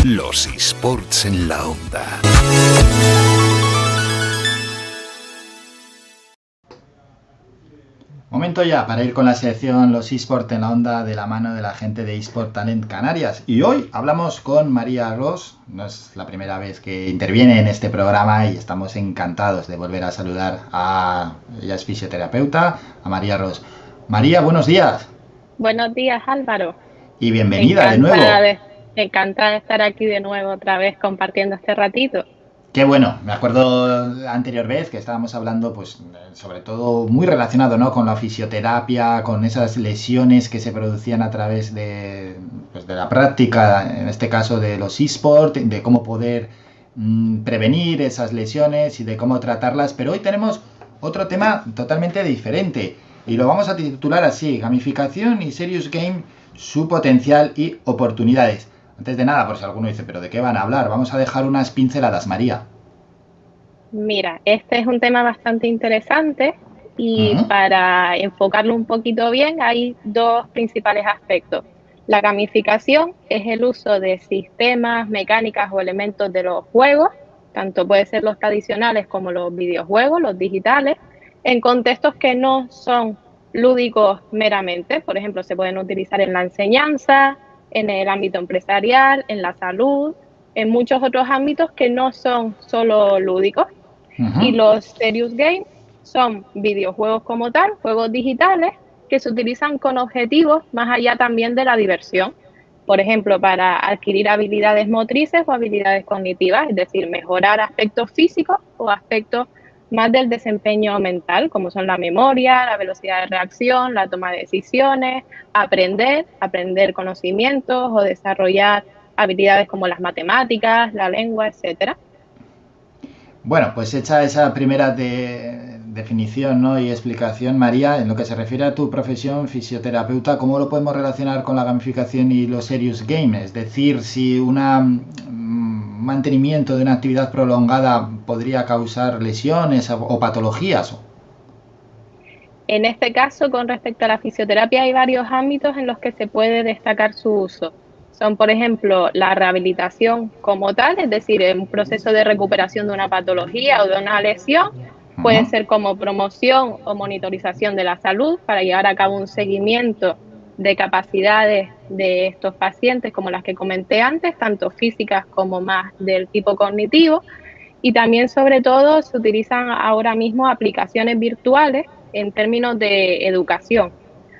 Los eSports en la onda. Momento ya para ir con la sección Los eSports en la onda de la mano de la gente de eSport Talent Canarias. Y hoy hablamos con María Ros. No es la primera vez que interviene en este programa y estamos encantados de volver a saludar a... Ella es fisioterapeuta, a María Ros. María, buenos días. Buenos días, Álvaro. Y bienvenida de nuevo. Encantada de estar aquí de nuevo otra vez compartiendo este ratito. Qué bueno, me acuerdo la anterior vez que estábamos hablando, pues sobre todo muy relacionado, ¿no?, con la fisioterapia, con esas lesiones que se producían a través de la práctica, en este caso de los eSports, de cómo poder prevenir esas lesiones y de cómo tratarlas. Pero hoy tenemos otro tema totalmente diferente y lo vamos a titular así: gamificación y serious game, su potencial y oportunidades. Antes de nada, por si alguno dice, ¿pero de qué van a hablar? Vamos a dejar unas pinceladas, María. Mira, este es un tema bastante interesante y para enfocarlo un poquito bien hay dos principales aspectos. La gamificación es el uso de sistemas, mecánicas o elementos de los juegos, tanto puede ser los tradicionales como los videojuegos, los digitales, en contextos que no son lúdicos meramente. Por ejemplo, se pueden utilizar en la enseñanza, en el ámbito empresarial, en la salud, en muchos otros ámbitos que no son solo lúdicos. Y los serious games son videojuegos como tal, juegos digitales que se utilizan con objetivos más allá también de la diversión. Por ejemplo, para adquirir habilidades motrices o habilidades cognitivas, es decir, mejorar aspectos físicos o aspectos más del desempeño mental, como son la memoria, la velocidad de reacción, la toma de decisiones, aprender conocimientos o desarrollar habilidades como las matemáticas, la lengua, etcétera. Bueno, pues hecha esa primera definición, ¿no?, y explicación, María, en lo que se refiere a tu profesión fisioterapeuta, ¿cómo lo podemos relacionar con la gamificación y los serious games? Es decir, si un mantenimiento de una actividad prolongada podría causar lesiones o patologías. En este caso, con respecto a la fisioterapia, hay varios ámbitos en los que se puede destacar su uso. Son, por ejemplo, la rehabilitación como tal, es decir, un proceso de recuperación de una patología o de una lesión. Puede ser como promoción o monitorización de la salud para llevar a cabo un seguimiento de capacidades de estos pacientes, como las que comenté antes, tanto físicas como más del tipo cognitivo. Y también, sobre todo, se utilizan ahora mismo aplicaciones virtuales en términos de educación,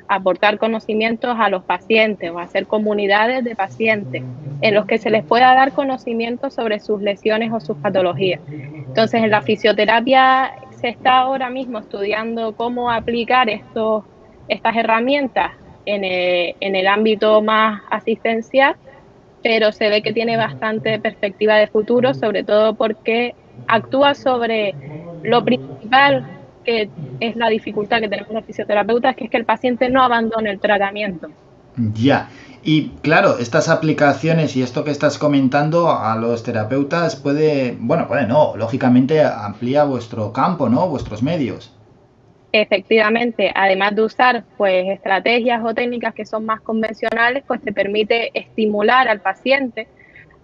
aportar conocimientos a los pacientes o hacer comunidades de pacientes en los que se les pueda dar conocimiento sobre sus lesiones o sus patologías. Entonces, en la fisioterapia se está ahora mismo estudiando cómo aplicar estas herramientas en el ámbito más asistencial, pero se ve que tiene bastante perspectiva de futuro, sobre todo porque actúa sobre lo principal, que es la dificultad que tenemos los fisioterapeutas, que es que el paciente no abandone el tratamiento. Ya, y claro, estas aplicaciones y esto que estás comentando a los terapeutas puede no, lógicamente amplía vuestro campo, ¿no?, vuestros medios. Efectivamente, además de usar pues estrategias o técnicas que son más convencionales, pues te permite estimular al paciente,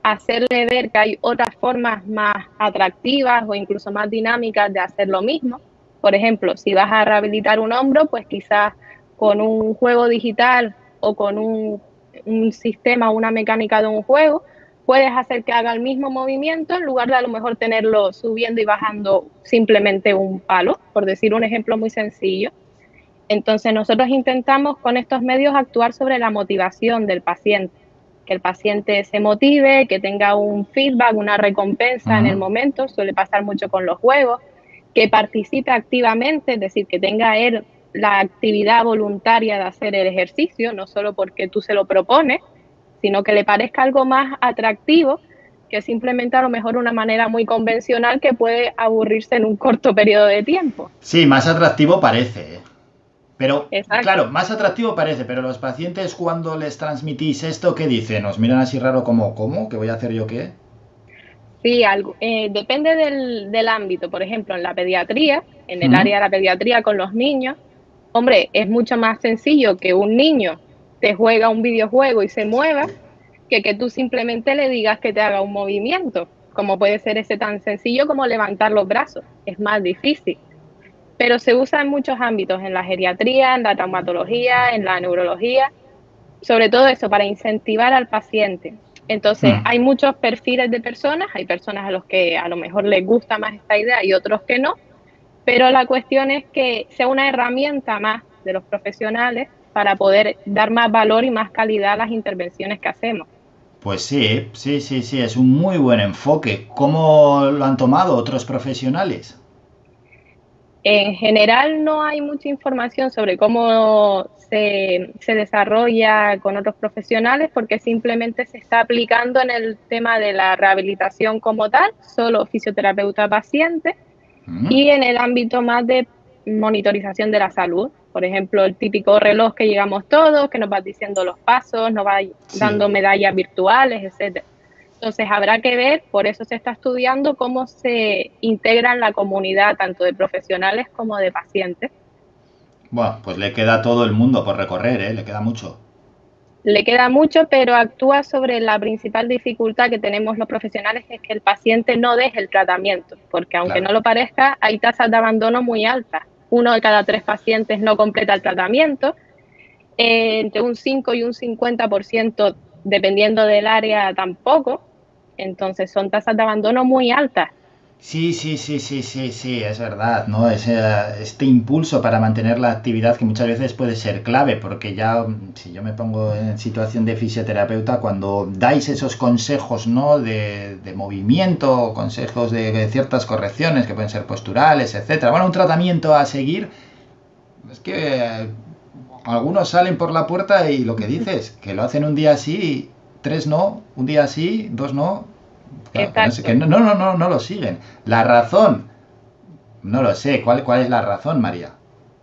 hacerle ver que hay otras formas más atractivas o incluso más dinámicas de hacer lo mismo. Por ejemplo, si vas a rehabilitar un hombro, pues quizás con un juego digital o con un sistema o una mecánica de un juego, puedes hacer que haga el mismo movimiento en lugar de a lo mejor tenerlo subiendo y bajando simplemente un palo, por decir un ejemplo muy sencillo. Entonces nosotros intentamos con estos medios actuar sobre la motivación del paciente, que el paciente se motive, que tenga un feedback, una recompensa en el momento, suele pasar mucho con los juegos, que participe activamente, es decir, que tenga él la actividad voluntaria de hacer el ejercicio, no solo porque tú se lo propones, sino que le parezca algo más atractivo que simplemente a lo mejor una manera muy convencional que puede aburrirse en un corto periodo de tiempo. Sí, más atractivo parece, ¿eh? Pero, exacto. Claro, más atractivo parece, pero los pacientes cuando les transmitís esto, ¿qué dicen? ¿Os miran así raro como, ¿cómo? ¿Qué voy a hacer yo qué? Sí, depende del ámbito. Por ejemplo, en la pediatría, en el área de la pediatría con los niños, hombre, es mucho más sencillo que un niño te juega un videojuego y se mueva, que tú simplemente le digas que te haga un movimiento, como puede ser ese tan sencillo como levantar los brazos. Es más difícil, pero se usa en muchos ámbitos, en la geriatría, en la traumatología, en la neurología, sobre todo eso, para incentivar al paciente. Entonces, Hmm. hay muchos perfiles de personas, hay personas a los que a lo mejor les gusta más esta idea y otros que no, pero la cuestión es que sea una herramienta más de los profesionales para poder dar más valor y más calidad a las intervenciones que hacemos. Pues sí, sí, sí, sí, es un muy buen enfoque. ¿Cómo lo han tomado otros profesionales? En general no hay mucha información sobre cómo se desarrolla con otros profesionales porque simplemente se está aplicando en el tema de la rehabilitación como tal, solo fisioterapeuta paciente, ¿Mm? y en el ámbito más de monitorización de la salud. Por ejemplo, el típico reloj que llegamos todos, que nos va diciendo los pasos, nos va Sí. dando medallas virtuales, etcétera. Entonces habrá que ver, por eso se está estudiando cómo se integra en la comunidad, tanto de profesionales como de pacientes. Bueno, pues le queda todo el mundo por recorrer, ¿eh? Le queda mucho. Le queda mucho, pero actúa sobre la principal dificultad que tenemos los profesionales, que es que el paciente no deje el tratamiento, porque aunque Claro. no lo parezca, hay tasas de abandono muy altas. 1 de cada 3 pacientes no completa el tratamiento, entre un 5 y un 50%, dependiendo del área, tampoco. Entonces son tasas de abandono muy altas. Sí, sí, sí, sí, sí, sí, es verdad, ¿no? Este impulso para mantener la actividad que muchas veces puede ser clave, porque ya, si yo me pongo en situación de fisioterapeuta, cuando dais esos consejos, ¿no? De movimiento, consejos de ciertas correcciones que pueden ser posturales, etcétera. Bueno, un tratamiento a seguir, es que algunos salen por la puerta y lo que dices, que lo hacen un día sí, tres no, un día sí, dos no. Claro, que no sé, que Exacto. no, no, no, no, no lo siguen. La razón, no lo sé. ¿Cuál es la razón, María?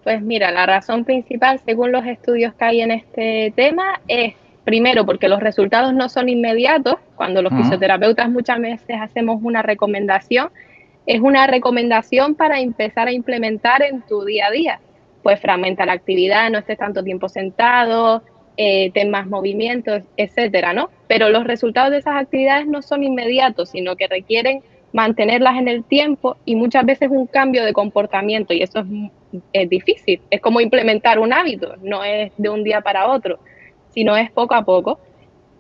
Pues mira, la razón principal, según los estudios que hay en este tema, es primero porque los resultados no son inmediatos. Cuando los Mm. fisioterapeutas muchas veces hacemos una recomendación, es una recomendación para empezar a implementar en tu día a día. Pues fragmenta la actividad, no estés tanto tiempo sentado, ten más movimientos, etcétera, ¿no? Pero los resultados de esas actividades no son inmediatos, sino que requieren mantenerlas en el tiempo y muchas veces un cambio de comportamiento, y eso es difícil. Es como implementar un hábito, no es de un día para otro, sino es poco a poco.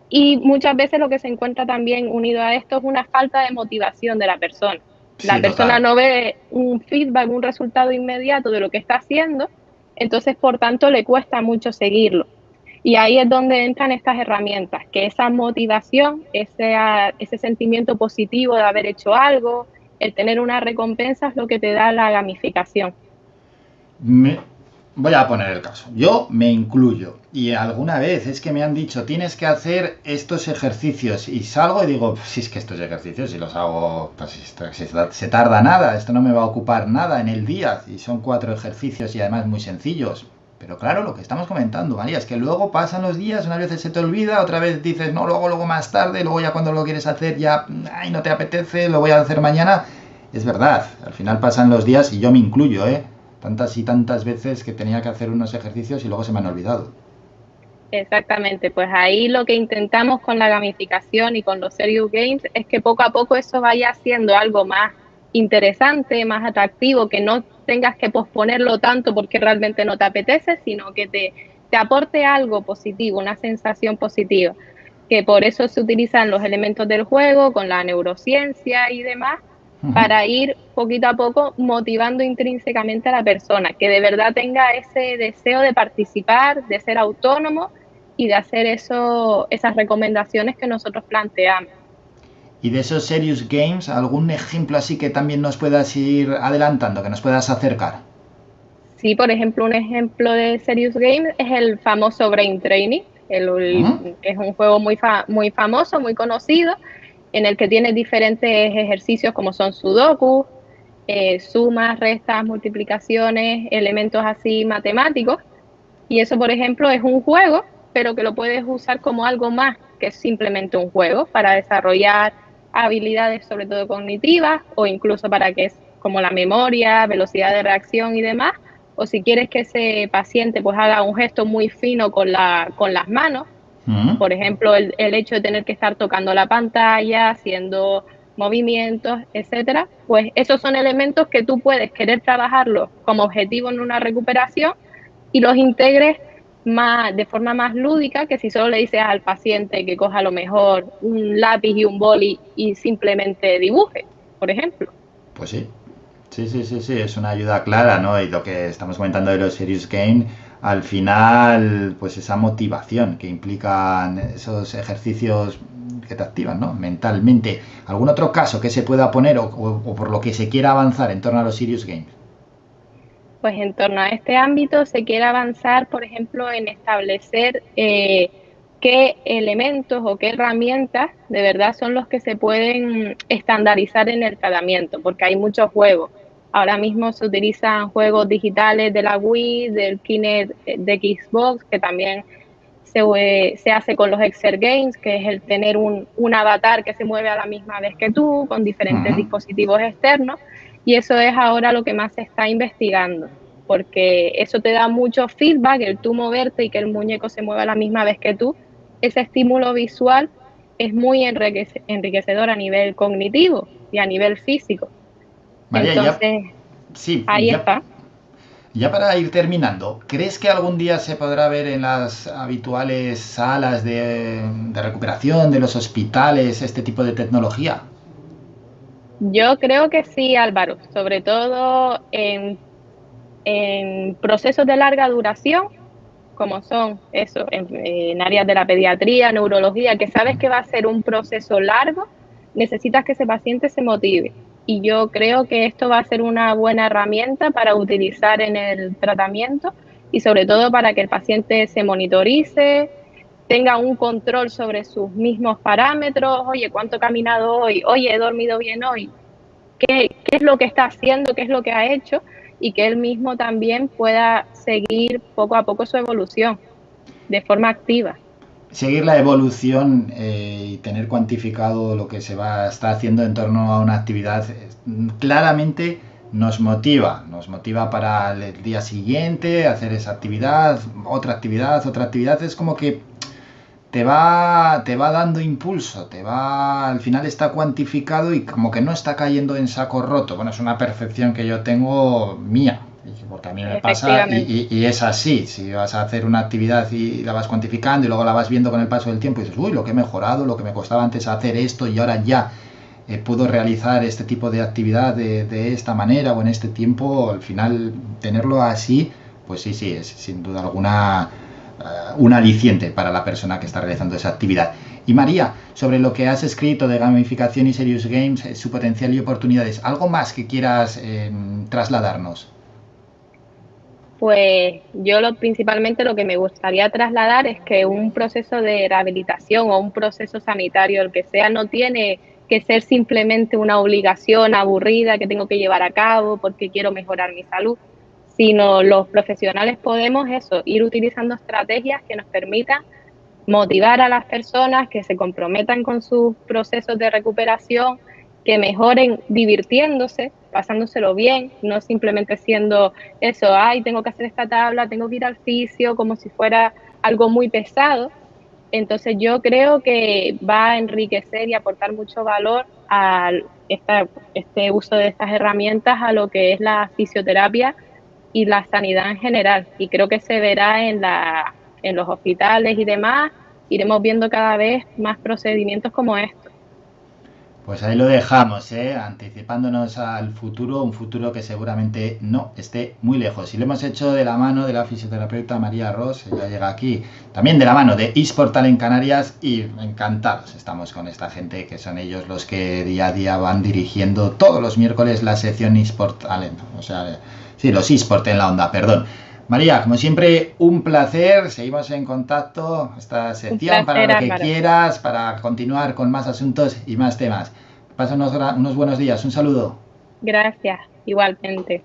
Y muchas veces lo que se encuentra también unido a esto es una falta de motivación de la persona. La Sí, persona total. no ve un feedback, un resultado inmediato de lo que está haciendo, entonces por tanto le cuesta mucho seguirlo. Y ahí es donde entran estas herramientas, que esa motivación, ese sentimiento positivo de haber hecho algo, el tener una recompensa es lo que te da la gamificación. Me- Voy a poner el caso. Yo me incluyo. Y alguna vez es que me han dicho, tienes que hacer estos ejercicios. Y salgo y digo, si es que estos ejercicios, si los hago, pues si se tarda nada, esto no me va a ocupar nada en el día. Y son 4 ejercicios y además muy sencillos. Pero claro, lo que estamos comentando, María, es que luego pasan los días, unas veces se te olvida, otra vez dices, no, luego más tarde, luego ya cuando lo quieres hacer ya, ay, no te apetece, lo voy a hacer mañana. Es verdad, al final pasan los días y yo me incluyo, ¿eh? Tantas y tantas veces que tenía que hacer unos ejercicios y luego se me han olvidado. Exactamente, pues ahí lo que intentamos con la gamificación y con los Serious Games es que poco a poco eso vaya siendo algo más interesante, más atractivo, que no tengas que posponerlo tanto porque realmente no te apetece, sino que te aporte algo positivo, una sensación positiva, que por eso se utilizan los elementos del juego con la neurociencia y demás, Ujú. para ir poquito a poco motivando intrínsecamente a la persona, que de verdad tenga ese deseo de participar, de ser autónomo y de hacer esas recomendaciones que nosotros planteamos. Y de esos Serious Games, ¿algún ejemplo así que también nos puedas ir adelantando, que nos puedas acercar? Sí, por ejemplo, un ejemplo de Serious Game es el famoso Brain Training, ¿Mm? que es un juego muy famoso, muy conocido, en el que tiene diferentes ejercicios como son sudoku, sumas, restas, multiplicaciones, elementos así matemáticos. Y eso, por ejemplo, es un juego, pero que lo puedes usar como algo más que simplemente un juego para desarrollar habilidades, sobre todo cognitivas, o incluso para que es como la memoria, velocidad de reacción y demás. O si quieres que ese paciente pues haga un gesto muy fino con las manos, Por ejemplo, el hecho de tener que estar tocando la pantalla, haciendo movimientos, etcétera, pues esos son elementos que tú puedes querer trabajarlos como objetivo en una recuperación y los integres de forma más lúdica que si solo le dices al paciente que coja a lo mejor un lápiz y un boli y simplemente dibuje, por ejemplo. Pues sí. Sí, es una ayuda clara, ¿no? Y lo que estamos comentando de los Serious Game, al final, pues esa motivación que implican esos ejercicios que te activan, ¿no? Mentalmente. ¿Algún otro caso que se pueda poner o por lo que se quiera avanzar en torno a los Serious Games? Pues en torno a este ámbito se quiere avanzar, por ejemplo, en establecer qué elementos o qué herramientas de verdad son los que se pueden estandarizar en el tratamiento, porque hay muchos juegos. Ahora mismo se utilizan juegos digitales de la Wii, del Kinect de Xbox, que también se hace con los Exergames, que es el tener un avatar que se mueve a la misma vez que tú, con diferentes dispositivos externos, y eso es ahora lo que más se está investigando, porque eso te da mucho feedback, el tú moverte y que el muñeco se mueva a la misma vez que tú, ese estímulo visual es muy enriquecedor a nivel cognitivo y a nivel físico. María, Entonces, ahí está. Ya para ir terminando, ¿crees que algún día se podrá ver en las habituales salas de recuperación de los hospitales este tipo de tecnología? Yo creo que sí, Álvaro, sobre todo en procesos de larga duración, como son eso, en áreas de la pediatría, neurología, que sabes que va a ser un proceso largo, necesitas que ese paciente se motive. Y yo creo que esto va a ser una buena herramienta para utilizar en el tratamiento y sobre todo para que el paciente se monitorice, tenga un control sobre sus mismos parámetros, oye, ¿cuánto he caminado hoy? Oye, ¿he dormido bien hoy? ¿Qué es lo que está haciendo? ¿Qué es lo que ha hecho? Y que él mismo también pueda seguir poco a poco su evolución de forma activa. Seguir la evolución y tener cuantificado lo que está haciendo en torno a una actividad claramente nos motiva para el día siguiente hacer esa actividad, otra actividad, es como que te va dando impulso, al final está cuantificado y como que no está cayendo en saco roto. Bueno, es una percepción que yo tengo mía, porque a mí me pasa y es así. Si vas a hacer una actividad y la vas cuantificando y luego la vas viendo con el paso del tiempo y dices, uy, lo que he mejorado, lo que me costaba antes hacer esto y ahora ya puedo realizar este tipo de actividad de esta manera o en este tiempo, al final tenerlo así, pues sí, es sin duda alguna un aliciente para la persona que está realizando esa actividad. Y María, sobre lo que has escrito de gamificación y Serious Games, su potencial y oportunidades, ¿algo más que quieras trasladarnos? Pues yo principalmente lo que me gustaría trasladar es que un proceso de rehabilitación o un proceso sanitario, el que sea, no tiene que ser simplemente una obligación aburrida que tengo que llevar a cabo porque quiero mejorar mi salud, sino los profesionales podemos ir utilizando estrategias que nos permitan motivar a las personas que se comprometan con sus procesos de recuperación, que mejoren divirtiéndose, pasándoselo bien, no simplemente siendo eso, ay, tengo que hacer esta tabla, tengo que ir al fisio, como si fuera algo muy pesado. Entonces yo creo que va a enriquecer y aportar mucho valor a este uso de estas herramientas a lo que es la fisioterapia y la sanidad en general. Y creo que se verá en los hospitales y demás, iremos viendo cada vez más procedimientos como estos. Pues ahí lo dejamos, anticipándonos al futuro, un futuro que seguramente no esté muy lejos. Y lo hemos hecho de la mano de la fisioterapeuta María Ros, ella llega aquí, también de la mano de eSportal en Canarias, y encantados estamos con esta gente, que son ellos los que día a día van dirigiendo todos los miércoles la sección eSportal, o sea, sí, los eSport en la onda, perdón. María, como siempre, un placer. Seguimos en contacto. Esta sección para lo que quieras, para continuar con más asuntos y más temas. Pasa unos buenos días. Un saludo. Gracias, igualmente.